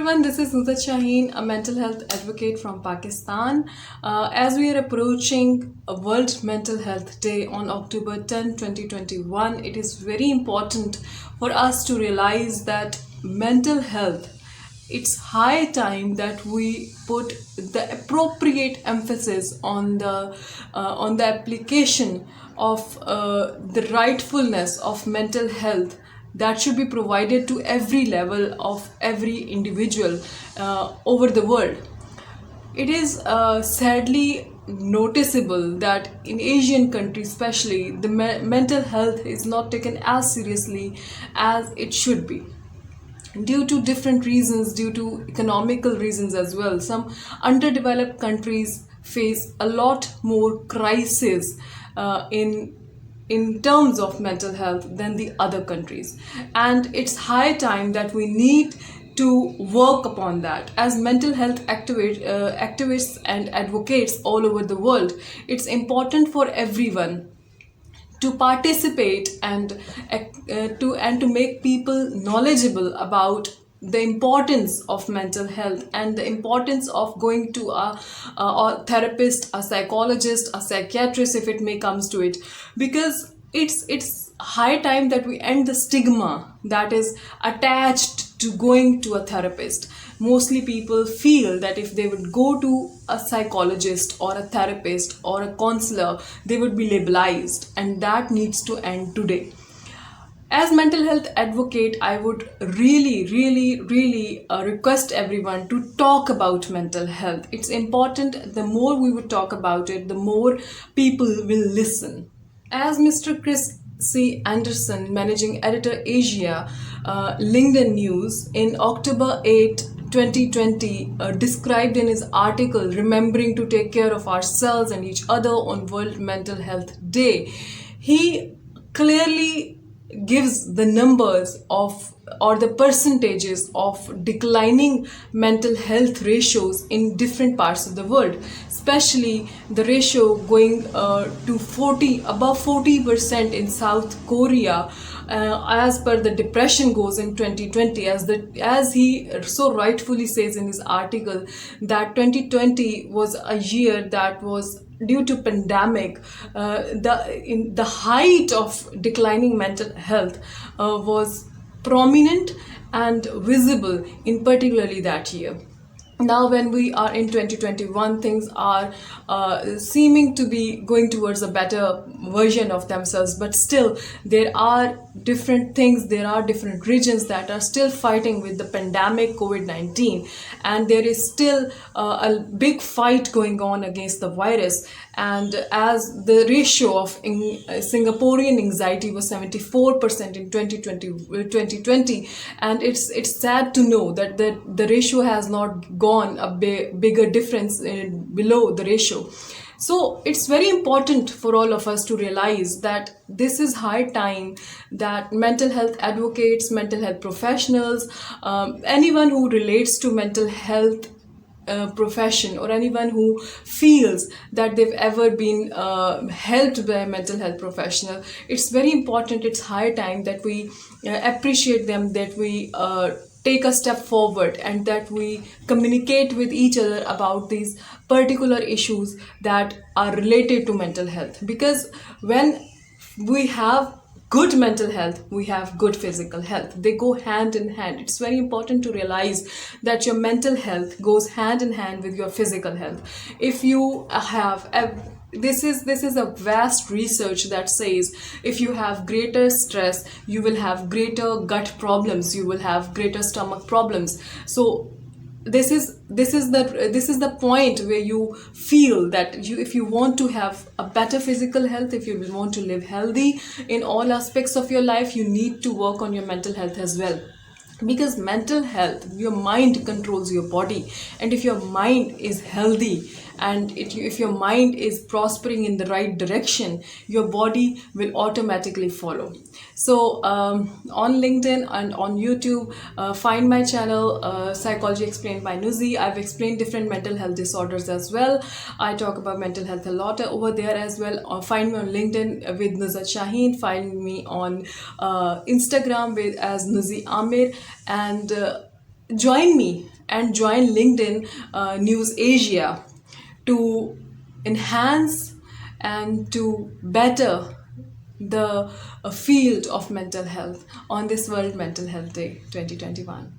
everyone, this is Nuzhat Shaheen, a mental health advocate from Pakistan. As we are approaching a World Mental Health Day on October 10, 2021, it is very important for us to realize that mental health, it's high time that we put the appropriate emphasis on the application of the rightfulness of mental health that should be provided to every level of every individual over the world. It is sadly noticeable that in Asian countries, especially, the mental health is not taken as seriously as it should be due to different reasons, due to economical reasons as well. Some underdeveloped countries face a lot more crisis in terms of mental health than the other countries, and it's high time that we need to work upon that. As mental health activists and advocates all over the world, it's important for everyone to participate and to make people knowledgeable about the importance of mental health and the importance of going to a therapist, a psychologist, a psychiatrist, if it may comes to it, because it's high time that we end the stigma that is attached to going to a therapist. Mostly people feel that if they would go to a psychologist or a therapist or a counselor, they would be labelized, and that needs to end today. As mental health advocate, I would really request everyone to talk about mental health. It's important. The more we would talk about it, the more people will listen. As Mr. Chris C. Anderson, Managing Editor Asia, LinkedIn News, in October 8, 2020, described in his article, Remembering to Take Care of Ourselves and Each Other on World Mental Health Day, he clearly gives the numbers of or the percentages of declining mental health ratios in different parts of the world, especially the ratio going to 40 above 40% in South Korea, as per the depression goes in 2020, as he so rightfully says in his article that 2020 was a year that was due to pandemic. The height of declining mental health was prominent and visible in particularly that year. Now when we are in 2021, things are seeming to be going towards a better version of themselves, but still there are different things, there are different regions that are still fighting with the pandemic COVID-19, and there is still a big fight going on against the virus. And as the ratio of Singaporean anxiety was 74% in 2020, and it's sad to know that the ratio has not gone a bigger difference below the ratio. So it's very important for all of us to realize that this is high time that mental health advocates, mental health professionals, anyone who relates to mental health profession, or anyone who feels that they've ever been helped by a mental health professional, it's very important, it's high time that we appreciate them, that we take a step forward, and that we communicate with each other about these particular issues that are related to mental health. Because when we have good mental health, we have good physical health. They go hand in hand. It's very important to realize that your mental health goes hand in hand with your physical health. If you have this is a vast research that says if you have greater stress, you will have greater gut problems, you will have greater stomach problems. So this is the point where you feel that if you want to have a better physical health, if you want to live healthy in all aspects of your life, you need to work on your mental health as well. Because mental health, your mind controls your body, and if your mind is healthy and if your mind is prospering in the right direction, your body will automatically follow. So on LinkedIn and on YouTube, find my channel, Psychology Explained by Nuzi. I've explained different mental health disorders as well. I talk about mental health a lot over there as well. Find me on LinkedIn with Nuzhat Shaheen. Find me on Instagram as Nuzi Amir, and join me and join LinkedIn News Asia to enhance and to better the field of mental health on this World Mental Health Day 2021.